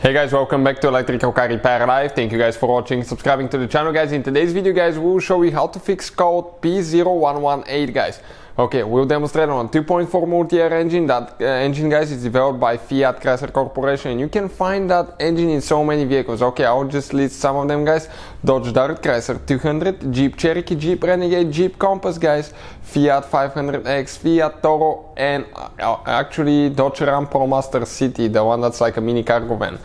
Hey guys, welcome back to Electrical Car Repair Live. Thank you guys for watching, subscribing to the channel guys. In today's video guys, we'll show you how to fix code P0118 guys. Okay, we'll demonstrate on a 2.4 multi-air engine. That engine guys is developed by Fiat Chrysler Corporation, and you can find that engine in so many vehicles. Okay, I'll just list some of them guys. Doodge Dart, Chrysler 200, Jeep Cherokee, Jeep Renegade, Jeep Compass guys, Fiat 500X, Fiat Toro, and actually Dodge Ram Promaster City, the one that's like a mini cargo van.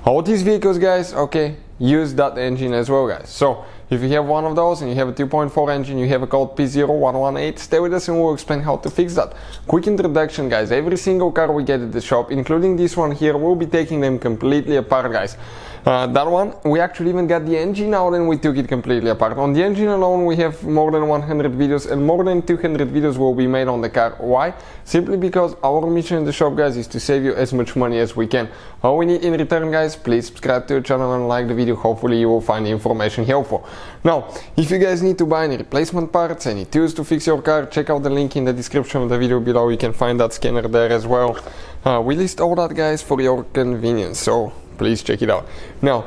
All these vehicles guys, okay, use that engine as well guys. So if you have one of those and you have a 2.4 engine, you have a code P0118, stay with us and we'll explain how to fix that. Quick introduction guys, every single car we get at the shop, including this one here, we'll be taking them completely apart guys. That one, we actually even got the engine out and we took it completely apart. On the engine alone we have more than 100 videos and more than 200 videos will be made on the car. Why? Simply because our mission in the shop guys is to save you as much money as we can. All we need in return guys, please subscribe to the channel and like the video. Hopefully you will find the information helpful. Now, if you guys need to buy any replacement parts, any tools to fix your car, check out the link in the description of the video below. You can find that scanner there as well. We list all that guys for your convenience, so please check it out. Now,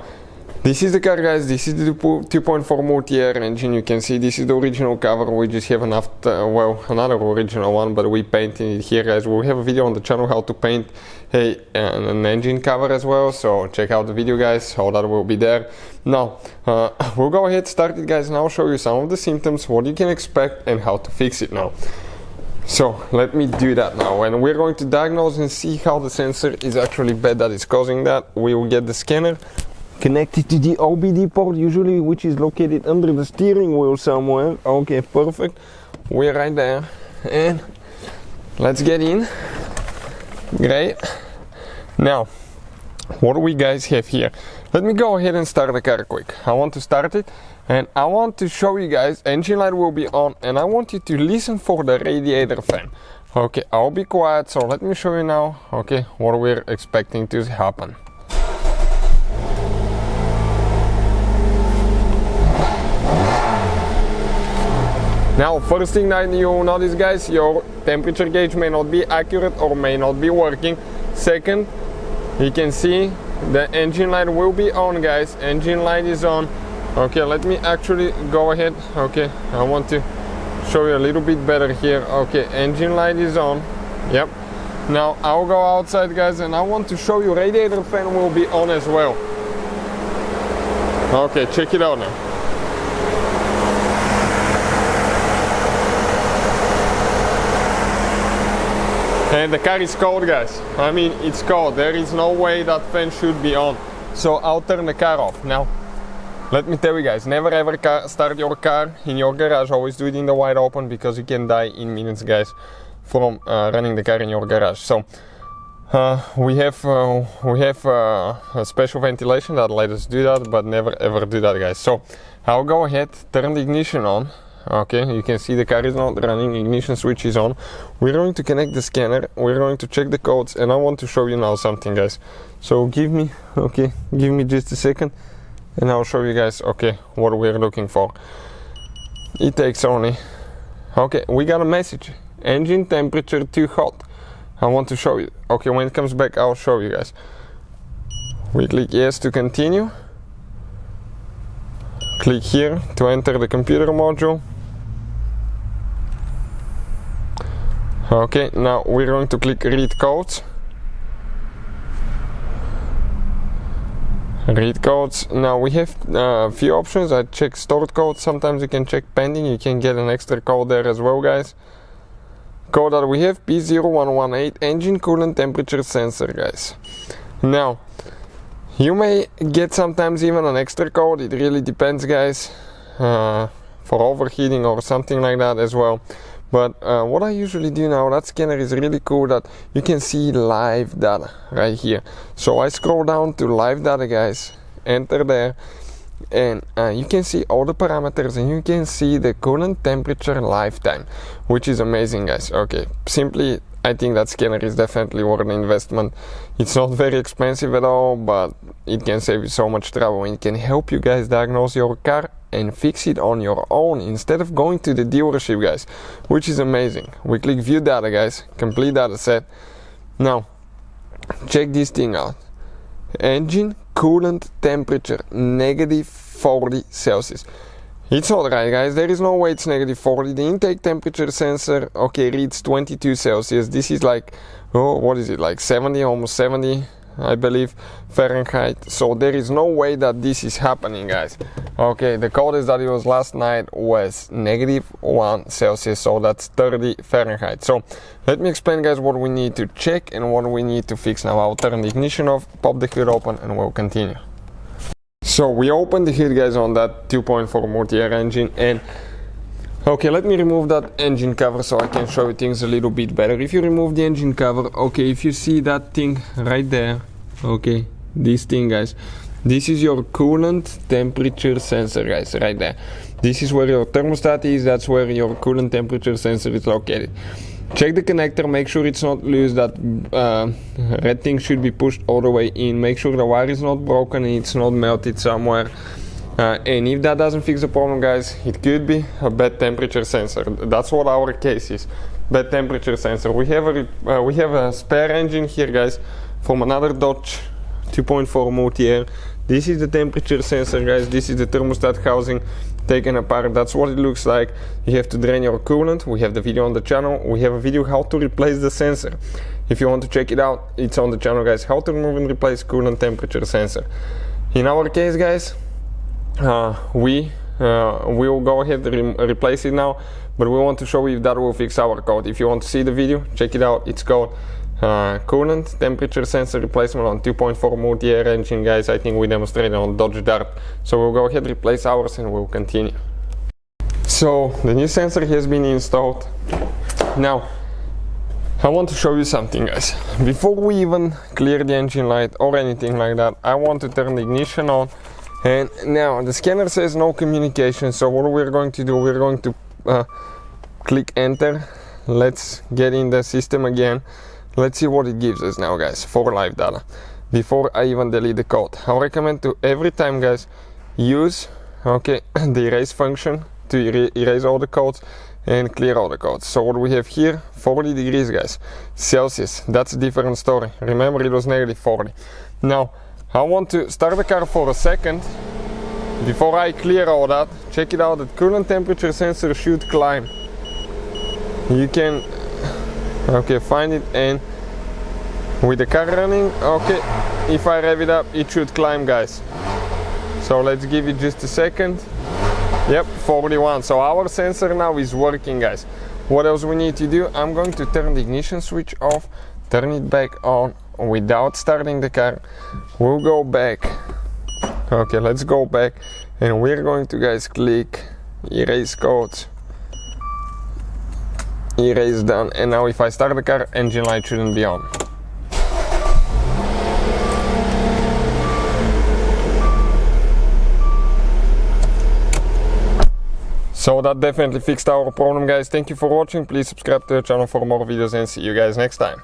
this is the car guys, this is the 2.4 multi-air engine. You can see this is the original cover. We just have another original one, but we painted it here guys. We'll have a video on the channel how to paint an engine cover as well, so check out the video guys, all that will be there. Now, we'll go ahead, start it guys, and I'll show you some of the symptoms, what you can expect and how to fix it now. So let me do that now, and we're going to diagnose and see how the sensor is actually bad that is causing that. We will get the scanner connected to the OBD port usually, which is located under the steering wheel somewhere. Okay, perfect, we're right there, and let's get in. Great. Now, what do we guys have here? Let me go ahead and start the car quick. I want to start it and I want to show you guys, engine light will be on, and I want you to listen for the radiator fan. Okay, I'll be quiet, so let me show you now, okay, what we're expecting to happen. Now, first thing that you'll notice guys, your temperature gauge may not be accurate or may not be working. Second, you can see the engine light will be on guys, engine light is on. Okay, let me actually go ahead. Okay, I want to show you a little bit better here. Okay, engine light is on. Yep. Now I'll go outside guys and I want to show you radiator fan will be on as well. Okay, check it out now. And the car is cold guys. I mean, it's cold. There is no way that fan should be on. So I'll turn the car off. Now, let me tell you guys, never ever start your car in your garage. Always do it in the wide open because you can die in minutes guys from running the car in your garage. So we have a special ventilation that let us do that, but never ever do that guys. So I'll go ahead, turn the ignition on. Okay, you can see the car is not running, ignition switch is on. We're going to connect the scanner, we're going to check the codes, and I want to show you now something guys. So give me just a second and I'll show you guys, okay, what we're looking for. It takes only, okay, we got a message, engine temperature too hot. I want to show you. Okay, when it comes back I'll show you guys. We click yes to continue. Click here to enter the computer module. Okay, now we're going to click read codes. Read codes. Now we have a few options. I check stored codes. Sometimes you can check pending. You can get an extra code there as well guys. Code that we have P0118 engine coolant temperature sensor guys. Now you may get sometimes even an extra code. It really depends guys, for overheating or something like that as well. But what I usually do now, that scanner is really cool that you can see live data right here. So I scroll down to live data guys, enter there, and you can see all the parameters and you can see the coolant temperature lifetime, which is amazing guys. Okay, simply I think that scanner is definitely worth the investment. It's not very expensive at all, but it can save you so much trouble and it can help you guys diagnose your car and fix it on your own instead of going to the dealership guys, which is amazing. We click view data guys, complete data set. Now check this thing out. engine coolant temperature negative 40 Celsius. It's not right, guys. There is no way it's negative 40. The intake temperature sensor, okay, reads 22 Celsius. This is like, oh, what is it, like 70, almost 70, I believe, Fahrenheit. So there is no way that this is happening, guys. Okay, the coldest that it was last night was negative 1 Celsius, so that's 30 Fahrenheit. So let me explain, guys, what we need to check and what we need to fix now. I'll turn the ignition off, pop the hood open, and we'll continue. So we opened the hood, guys, on that 2.4 Multiair engine, and okay, let me remove that engine cover so I can show you things a little bit better. If you remove the engine cover, okay, if you see that thing right there, okay, this thing, guys, this is your coolant temperature sensor, guys, right there. This is where your thermostat is, that's where your coolant temperature sensor is located. Check the connector, make sure it's not loose, that red thing should be pushed all the way in. Make sure the wire is not broken and it's not melted somewhere. And if that doesn't fix the problem, guys, it could be a bad temperature sensor. That's what our case is, bad temperature sensor. We have a spare engine here, guys, from another Dodge 2.4 Multiair. This is the temperature sensor, guys. This is the thermostat housing taken apart. That's what it looks like. You have to drain your coolant. We have the video on the channel. We have a video how to replace the sensor. If you want to check it out, it's on the channel, guys. How to remove and replace coolant temperature sensor. In our case, guys, we will go ahead and replace it now, but we want to show you if that will fix our code. If you want to see the video, check it out. It's called coolant temperature sensor replacement on 2.4 Multiair engine, guys. I think we demonstrated on Doodge Dart. So we'll go ahead and replace ours and we'll continue. So the new sensor has been installed. Now I want to show you something, guys. Before we even clear the engine light or anything like that, I want to turn the ignition on. And now the scanner says no communication, so what we're going to do, we're going to click enter. Let's get in the system again. Let's see what it gives us now, guys, for live data, before I even delete the code. I recommend to every time, guys, use, okay, the erase function to erase all the codes and clear all the codes. So what we have here, 40 degrees, guys, Celsius. That's a different story. Remember, it was negative 40. Now I want to start the car for a second before I clear all that. Check it out, the coolant temperature sensor should climb. You can, okay, find it, and with the car running, okay, if I rev it up, it should climb, guys. So let's give it just a second. Yep, 41. So our sensor now is working, guys. What else we need to do? I'm going to turn the ignition switch off, turn it back on without starting the car. We'll go back. Okay, let's go back, and we're going to, guys, click erase codes. Erase done. And now if I start the car, engine light shouldn't be on. So that definitely fixed our problem, guys. Thank you for watching. Please subscribe to the channel for more videos and see you guys next time.